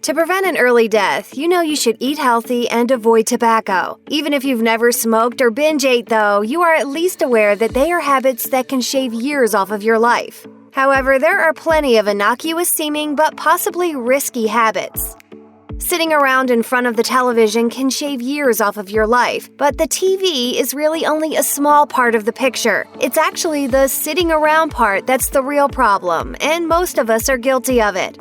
To prevent an early death, you should eat healthy and avoid tobacco. Even if you've never smoked or binge ate, though, you are at least aware that they are habits that can shave years off of your life. However, there are plenty of innocuous-seeming but possibly risky habits. Sitting around in front of the television can shave years off of your life, but the TV is really only a small part of the picture. It's actually the sitting around part that's the real problem, and most of us are guilty of it.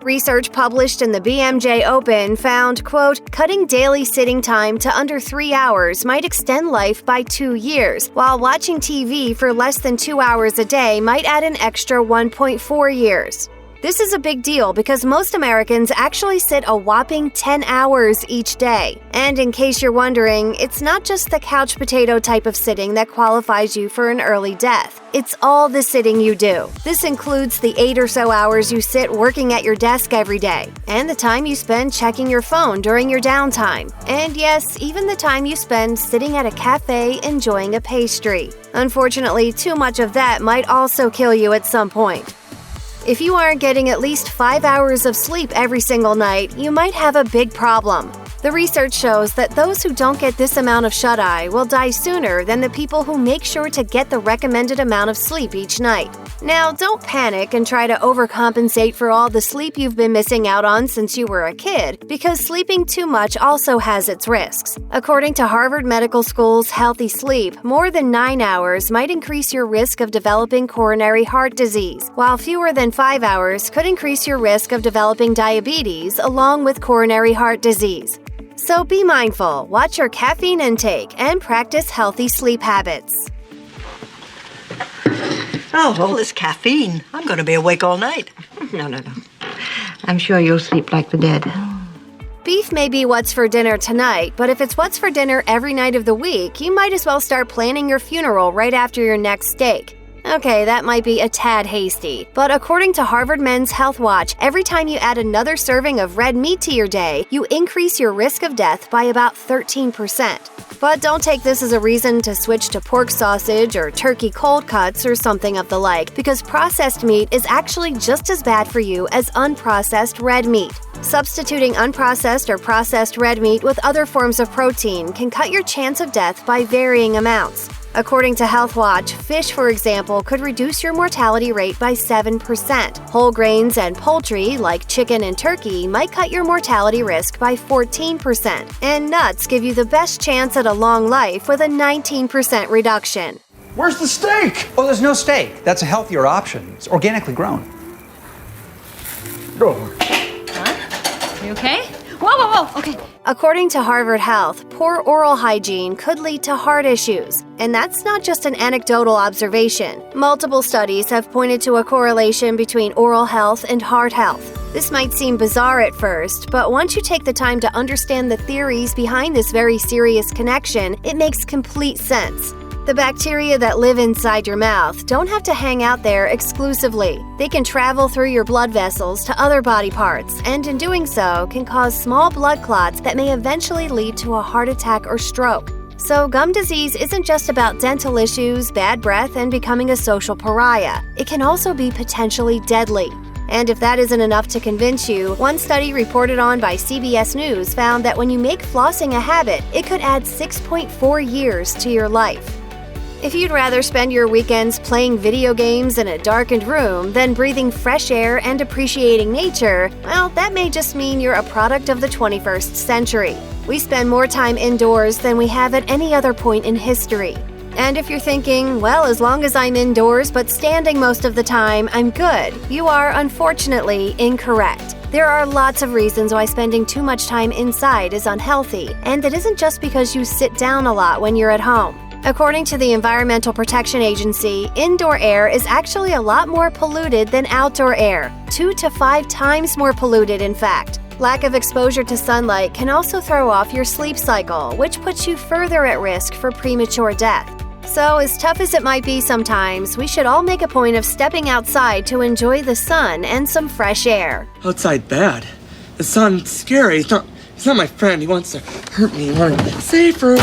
Research published in the BMJ Open found, quote, cutting daily sitting time to under 3 hours might extend life by 2 years, while watching TV for less than 2 hours a day might add an extra 1.4 years. This is a big deal because most Americans actually sit a whopping 10 hours each day. And in case you're wondering, it's not just the couch potato type of sitting that qualifies you for an early death. It's all the sitting you do. This includes the 8 or so hours you sit working at your desk every day, and the time you spend checking your phone during your downtime. And yes, even the time you spend sitting at a cafe enjoying a pastry. Unfortunately, too much of that might also kill you at some point. If you aren't getting at least 5 hours of sleep every single night, you might have a big problem. The research shows that those who don't get this amount of shut-eye will die sooner than the people who make sure to get the recommended amount of sleep each night. Now, don't panic and try to overcompensate for all the sleep you've been missing out on since you were a kid, because sleeping too much also has its risks. According to Harvard Medical School's Healthy Sleep, more than 9 hours might increase your risk of developing coronary heart disease, while fewer than 5 hours could increase your risk of developing diabetes along with coronary heart disease. So be mindful, watch your caffeine intake, and practice healthy sleep habits. Oh, all this caffeine. I'm going to be awake all night. No. I'm sure you'll sleep like the dead. Beef may be what's for dinner tonight, but if it's what's for dinner every night of the week, you might as well start planning your funeral right after your next steak. Okay, that might be a tad hasty, but according to Harvard Men's Health Watch, every time you add another serving of red meat to your day, you increase your risk of death by about 13%. But don't take this as a reason to switch to pork sausage or turkey cold cuts or something of the like, because processed meat is actually just as bad for you as unprocessed red meat. Substituting unprocessed or processed red meat with other forms of protein can cut your chance of death by varying amounts. According to Health Watch, fish, for example, could reduce your mortality rate by 7%. Whole grains and poultry, like chicken and turkey, might cut your mortality risk by 14%. And nuts give you the best chance at a long life with a 19% reduction. Where's the steak? Oh, there's no steak. That's a healthier option. It's organically grown. Oh. You okay? Whoa, okay. According to Harvard Health, poor oral hygiene could lead to heart issues. And that's not just an anecdotal observation. Multiple studies have pointed to a correlation between oral health and heart health. This might seem bizarre at first, but once you take the time to understand the theories behind this very serious connection, it makes complete sense. The bacteria that live inside your mouth don't have to hang out there exclusively. They can travel through your blood vessels to other body parts, and in doing so, can cause small blood clots that may eventually lead to a heart attack or stroke. So gum disease isn't just about dental issues, bad breath, and becoming a social pariah. It can also be potentially deadly. And if that isn't enough to convince you, one study reported on by CBS News found that when you make flossing a habit, it could add 6.4 years to your life. If you'd rather spend your weekends playing video games in a darkened room than breathing fresh air and appreciating nature, well, that may just mean you're a product of the 21st century. We spend more time indoors than we have at any other point in history. And if you're thinking, well, as long as I'm indoors but standing most of the time, I'm good, you are unfortunately incorrect. There are lots of reasons why spending too much time inside is unhealthy, and it isn't just because you sit down a lot when you're at home. According to the Environmental Protection Agency, indoor air is actually a lot more polluted than outdoor air, 2 to 5 times more polluted, in fact. Lack of exposure to sunlight can also throw off your sleep cycle, which puts you further at risk for premature death. So, as tough as it might be sometimes, we should all make a point of stepping outside to enjoy the sun and some fresh air. Outside bad. The sun's scary. He's not my friend. He wants to hurt me. Safer.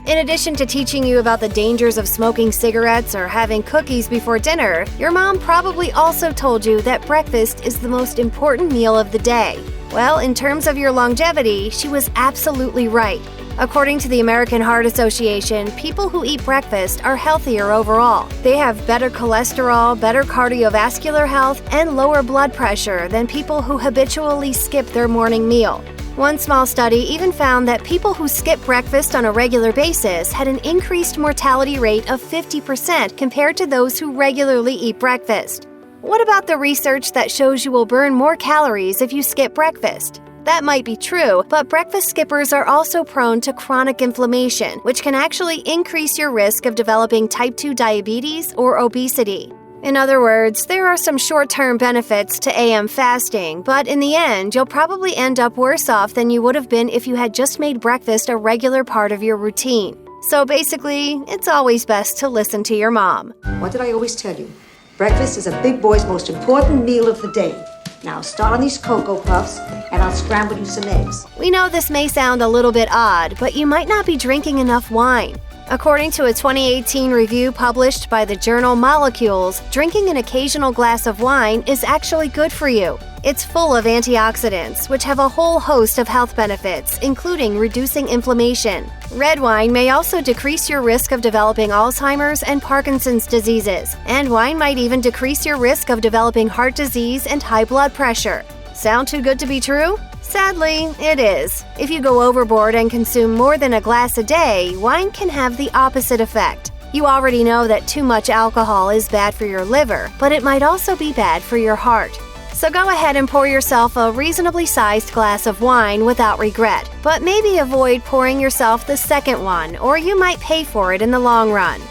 In addition to teaching you about the dangers of smoking cigarettes or having cookies before dinner, your mom probably also told you that breakfast is the most important meal of the day. Well, in terms of your longevity, she was absolutely right. According to the American Heart Association, people who eat breakfast are healthier overall. They have better cholesterol, better cardiovascular health, and lower blood pressure than people who habitually skip their morning meal. One small study even found that people who skip breakfast on a regular basis had an increased mortality rate of 50% compared to those who regularly eat breakfast. What about the research that shows you will burn more calories if you skip breakfast? That might be true, but breakfast skippers are also prone to chronic inflammation, which can actually increase your risk of developing type 2 diabetes or obesity. In other words, there are some short-term benefits to AM fasting, but in the end, you'll probably end up worse off than you would have been if you had just made breakfast a regular part of your routine. So basically, it's always best to listen to your mom. What did I always tell you? Breakfast is a big boy's most important meal of the day. Now start on these Cocoa Puffs, and I'll scramble you some eggs. We know this may sound a little bit odd, but you might not be drinking enough wine. According to a 2018 review published by the journal Molecules, drinking an occasional glass of wine is actually good for you. It's full of antioxidants, which have a whole host of health benefits, including reducing inflammation. Red wine may also decrease your risk of developing Alzheimer's and Parkinson's diseases, and wine might even decrease your risk of developing heart disease and high blood pressure. Sound too good to be true? Sadly, it is. If you go overboard and consume more than a glass a day, wine can have the opposite effect. You already know that too much alcohol is bad for your liver, but it might also be bad for your heart. So go ahead and pour yourself a reasonably sized glass of wine without regret, but maybe avoid pouring yourself the second one, or you might pay for it in the long run.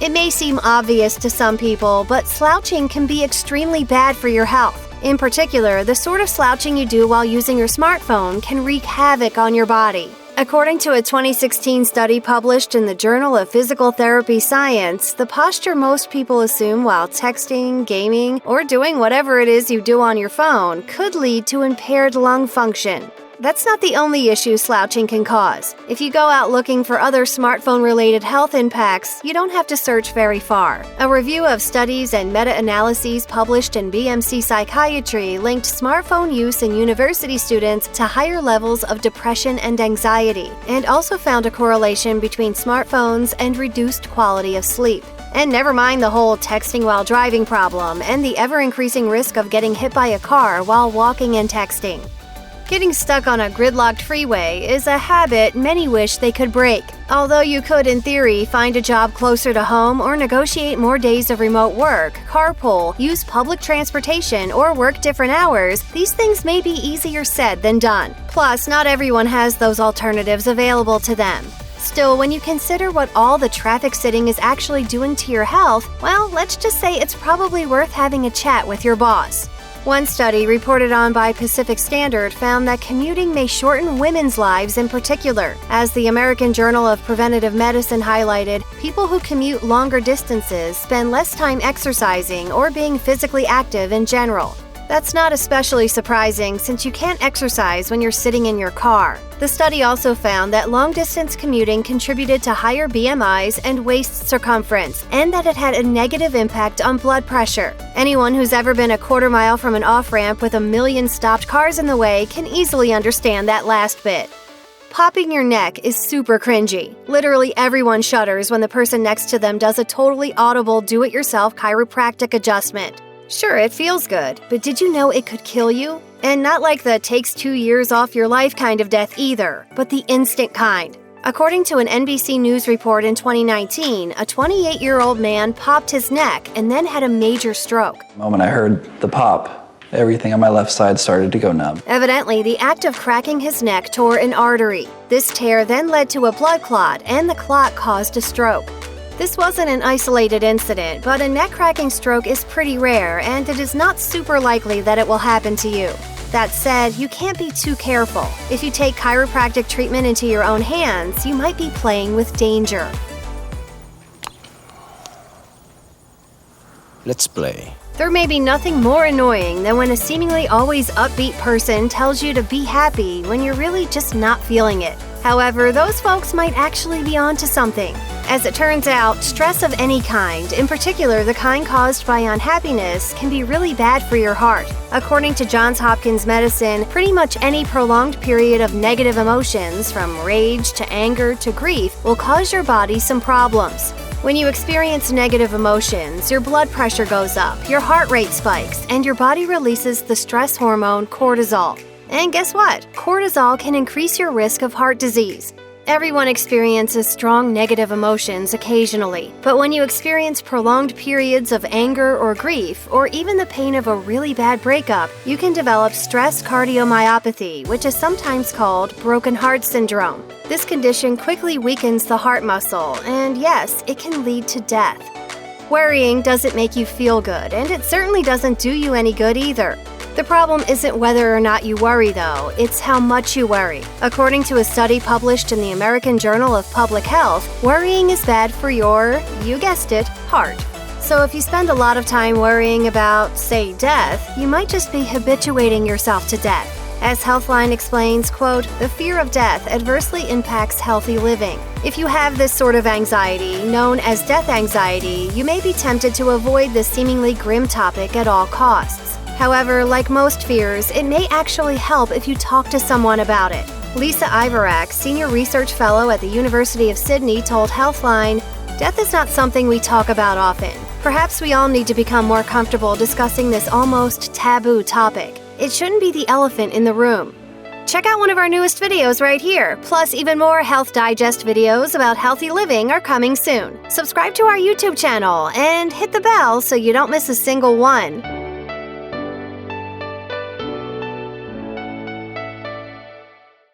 It may seem obvious to some people, but slouching can be extremely bad for your health. In particular, the sort of slouching you do while using your smartphone can wreak havoc on your body. According to a 2016 study published in the Journal of Physical Therapy Science, the posture most people assume while texting, gaming, or doing whatever it is you do on your phone could lead to impaired lung function. That's not the only issue slouching can cause. If you go out looking for other smartphone-related health impacts, you don't have to search very far. A review of studies and meta-analyses published in BMC Psychiatry linked smartphone use in university students to higher levels of depression and anxiety, and also found a correlation between smartphones and reduced quality of sleep. And never mind the whole texting while driving problem and the ever-increasing risk of getting hit by a car while walking and texting. Getting stuck on a gridlocked freeway is a habit many wish they could break. Although you could, in theory, find a job closer to home or negotiate more days of remote work, carpool, use public transportation, or work different hours, these things may be easier said than done. Plus, not everyone has those alternatives available to them. Still, when you consider what all the traffic sitting is actually doing to your health, well, let's just say it's probably worth having a chat with your boss. One study reported on by Pacific Standard found that commuting may shorten women's lives in particular. As the American Journal of Preventive Medicine highlighted, people who commute longer distances spend less time exercising or being physically active in general. That's not especially surprising since you can't exercise when you're sitting in your car. The study also found that long-distance commuting contributed to higher BMIs and waist circumference, and that it had a negative impact on blood pressure. Anyone who's ever been a quarter mile from an off-ramp with a million stopped cars in the way can easily understand that last bit. Popping your neck is super cringy. Literally everyone shudders when the person next to them does a totally audible do-it-yourself chiropractic adjustment. Sure, it feels good, but did you know it could kill you? And not like the takes 2 years off your life kind of death either, but the instant kind. According to an NBC News report in 2019, a 28-year-old man popped his neck and then had a major stroke. The moment I heard the pop, everything on my left side started to go numb. Evidently, the act of cracking his neck tore an artery. This tear then led to a blood clot, and the clot caused a stroke. This wasn't an isolated incident, but a neck-cracking stroke is pretty rare, and it is not super likely that it will happen to you. That said, you can't be too careful. If you take chiropractic treatment into your own hands, you might be playing with danger. Let's play. There may be nothing more annoying than when a seemingly always upbeat person tells you to be happy when you're really just not feeling it. However, those folks might actually be onto something. As it turns out, stress of any kind, in particular the kind caused by unhappiness, can be really bad for your heart. According to Johns Hopkins Medicine, pretty much any prolonged period of negative emotions, from rage to anger to grief, will cause your body some problems. When you experience negative emotions, your blood pressure goes up, your heart rate spikes, and your body releases the stress hormone cortisol. And guess what? Cortisol can increase your risk of heart disease. Everyone experiences strong negative emotions occasionally, but when you experience prolonged periods of anger or grief, or even the pain of a really bad breakup, you can develop stress cardiomyopathy, which is sometimes called broken heart syndrome. This condition quickly weakens the heart muscle, and yes, it can lead to death. Worrying doesn't make you feel good, and it certainly doesn't do you any good either. The problem isn't whether or not you worry, though, it's how much you worry. According to a study published in the American Journal of Public Health, worrying is bad for your, you guessed it, heart. So if you spend a lot of time worrying about, say, death, you might just be habituating yourself to death. As Healthline explains, quote, "The fear of death adversely impacts healthy living. If you have this sort of anxiety, known as death anxiety, you may be tempted to avoid this seemingly grim topic at all costs. However, like most fears, it may actually help if you talk to someone about it." Lisa Ivarak, Senior Research Fellow at the University of Sydney, told Healthline, "Death is not something we talk about often. Perhaps we all need to become more comfortable discussing this almost taboo topic. It shouldn't be the elephant in the room." Check out one of our newest videos right here. Plus, even more Health Digest videos about healthy living are coming soon. Subscribe to our YouTube channel and hit the bell so you don't miss a single one.